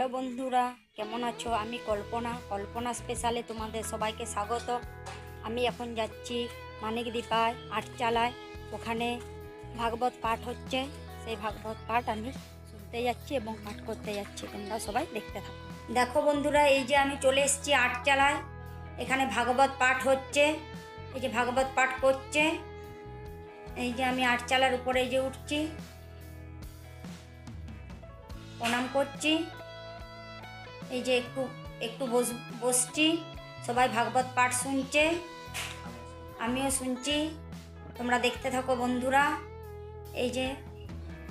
Hello বন্ধুরা, কেমন আছো? আমি কল্পনা স্পেশালে তোমাদের সবাইকে স্বাগত। আমি এখন যাচ্ছি মানিকদীপায় আটচালায়, ওখানে ভাগবত পাঠ হচ্ছে। সেই ভাগবত পাঠ আমি শুনতে যাচ্ছি এবং পাঠ করতে যাচ্ছি। তোমরা সবাই দেখতে থাকো। দেখো বন্ধুরা, এই যে আমি চলে এসেছি আটচালায়, এখানে ভাগবত পাঠ হচ্ছে। এই যে ভাগবত পাঠ করছে। এই যে আমি আটচালার উপরে এই যে উঠছি, প্রণাম করছি। এই যে একটু বসছি, সবাই ভাগবত পাঠ শুনছে, আমিও শুনছি। তোমরা দেখতে থাকো বন্ধুরা। এই যে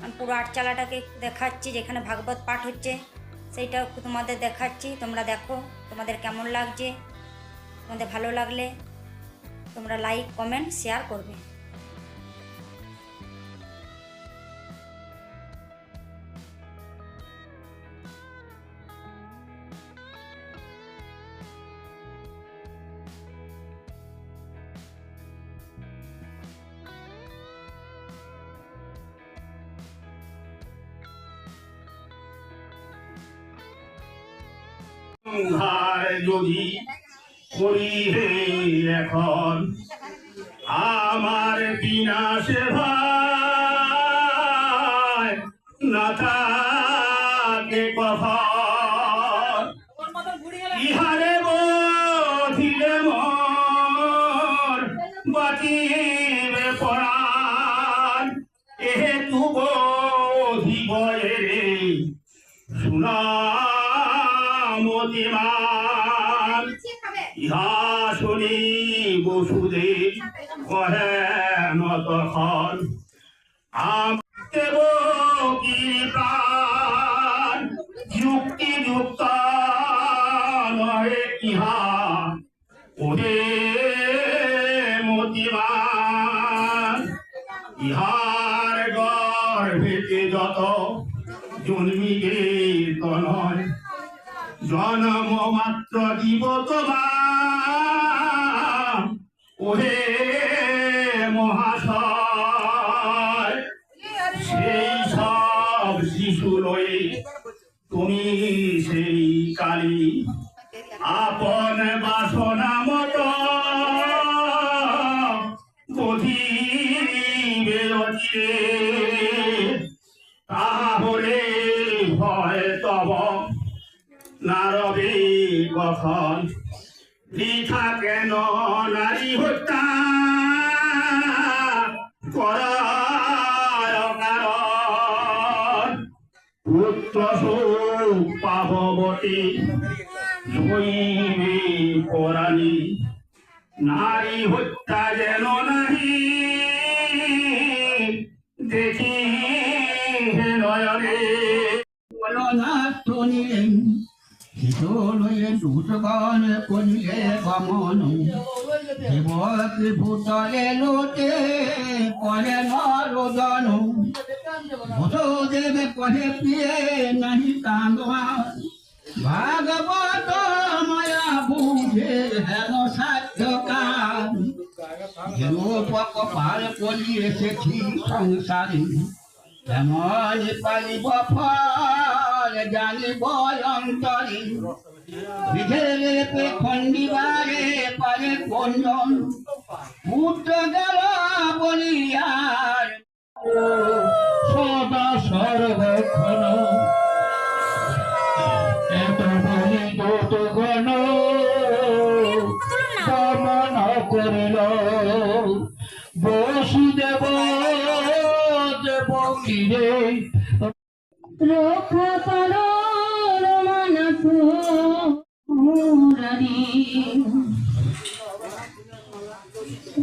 আমি পুরো আটচালাটাকে দেখাচ্ছি, যেখানে ভাগবত পাঠ হচ্ছে সেইটা একটু তোমাদের দেখাচ্ছি। তোমরা দেখো তোমাদের কেমন লাগছে। তোমাদের ভালো লাগলে তোমরা লাইক, কমেন্ট, শেয়ার করবে। যদি করি হে এখন আমার বিনাশে ভাই না থাকে কখন ইহারে বধিলে মর বাঁচিবে পরাণ এহে তু বধিব রে শুনা মতিমান ইহা শুনি বসুদেব কহেন তখন দেব কি প্রাণ যুক্তি যুক্ত নহে ইহা ওহে মতিমান ইহার গর্ভেতে যত জন্মিবে তনয় জন্ম মাত্র দিব তোমার ওহে মহাশয় সেই সব শিশু লয়ে তুমি সেই কালী আপন বাসনা মত বধিবে তাহলে ভয় তব নারবে কখন বৃথা কেন নারী হত্যা করায় কারণ পুত্র শোক পাবতী শৈবে পরাণী নারী হত্যা যেন নাহি দেখি নয়নে হিতলয়ে দূতগণ করিলে গমন দেবকী ভূতলে লোটে করে নরোদন বসুদেব কহে প্রিয়ে নাহি কান্দবান ভাগবত মায়া বুঝে হেন সাধ্যকার যেন কপাল করিয়েছি সংসারী তেমন পালিব ফল জানিব অন্তরে বিধেরে খণ্ডিবারে পারে কোনজন পুত্র গেল বলিয়ার সদা সর্বক্ষণ এত বলি দোতগণ দমন করিল বসুদেব দেবকীরে রক্ষা করো মানস মুরারি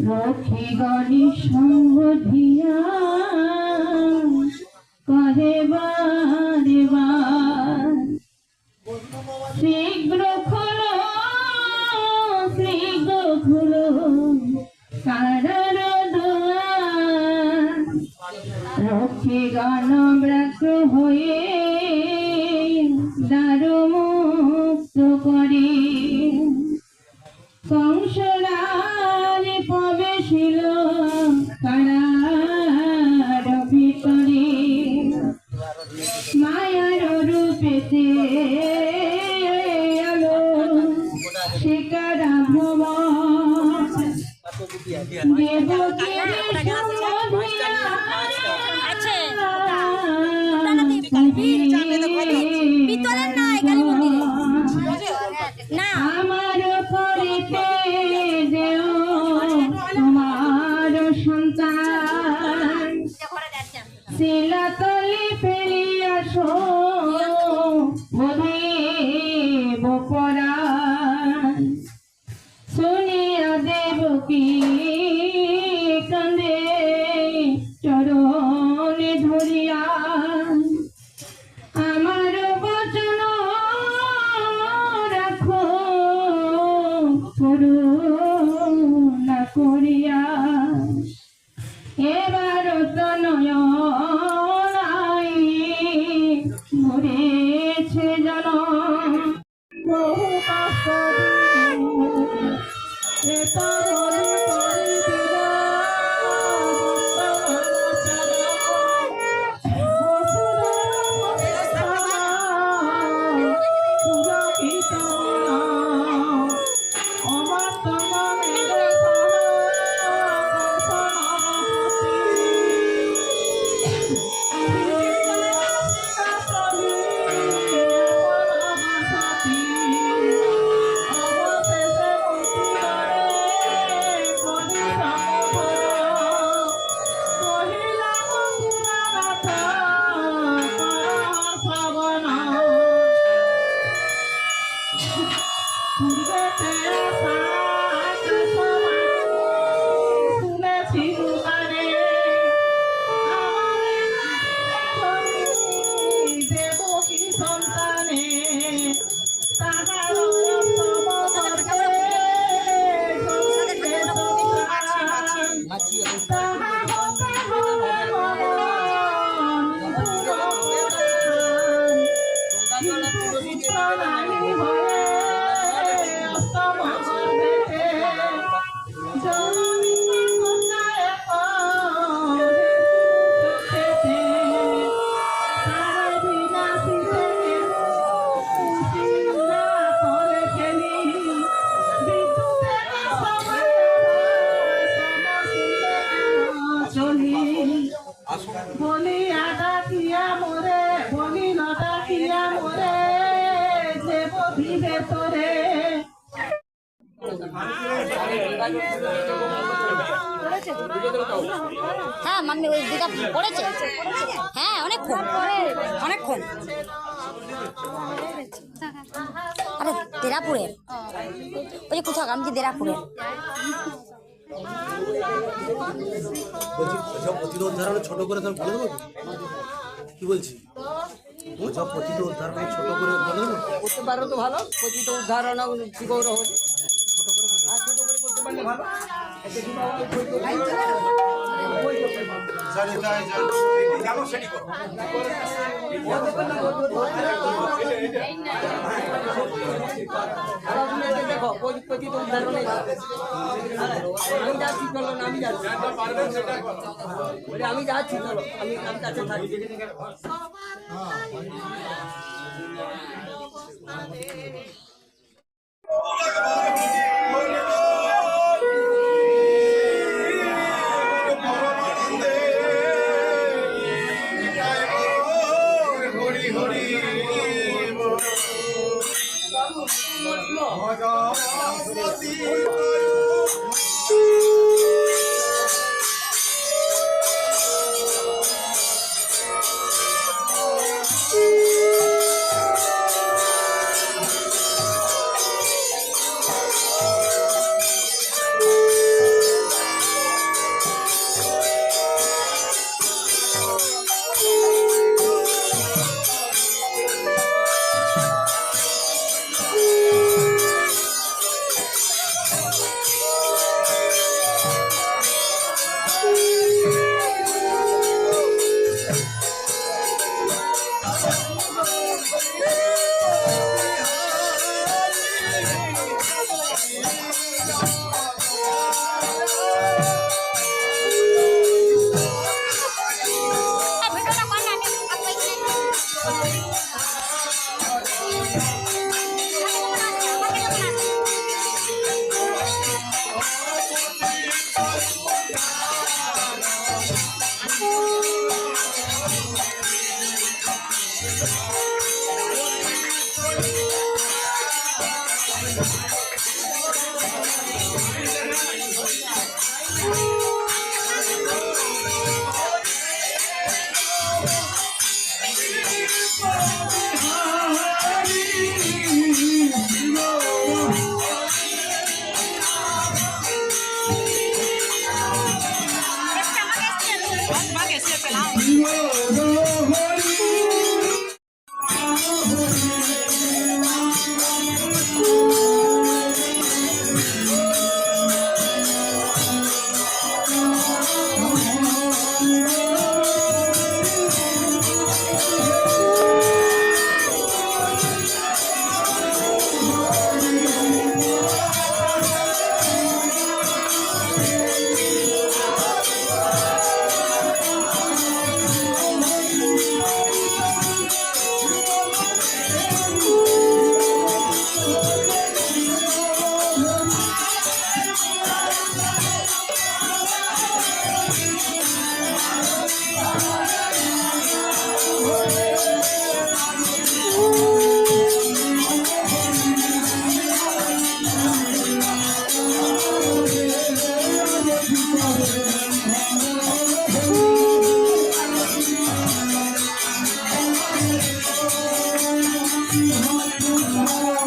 রক্ষী গণি সঙ্গ ধিয়া কহে বারে বার শীঘ্র খোলো কারার দ্বার রক্ষী গণ ব্যাঘ্র হয়ে দ্বার মুক্ত করে কংসরাজ প্রবেশিল কারার ভিতরে মায়ার রূপেতে আলো শিকারা ভ্রমণ আমার পরিতে দেও তোমার সন্তান শিলাতলি ফেলি আসো বধিব পরাণ শুনিয়া দেব কি কান্দে চরণে ধরিয়া আমার বচন রাখো করুণা করিয়া এবার তনয় মরেছে জন বহু কষ্ট বলি আদা কিয়া মোরে বলি লতা কিয়া মোরে দেব ভিবে তোরে হ্যাঁ মাম্মি ওই দিদা পড়েছে হ্যাঁ অনেকক্ষণ অনেকক্ষণ আরে দেরাপুরের ওই যে কোথাও আমি যে দেরাপুরের সব প্রতিটা উদাহরণ ছোট করে তার বলে দেবো কি বলছি সব প্রতিটা উদাহরণ ছোট করে বলে দেবো করতে পারো তো ভালো প্রতিটা উদাহরণ কি করে হবে ছোট করে করতে পারলে ভালো দেখো প্রতিটা উদাহরণে আমি যাচ্ছি চলো না আমি যাচ্ছি আমি যাচ্ছি চলো আমি কাছে থাকি Oh,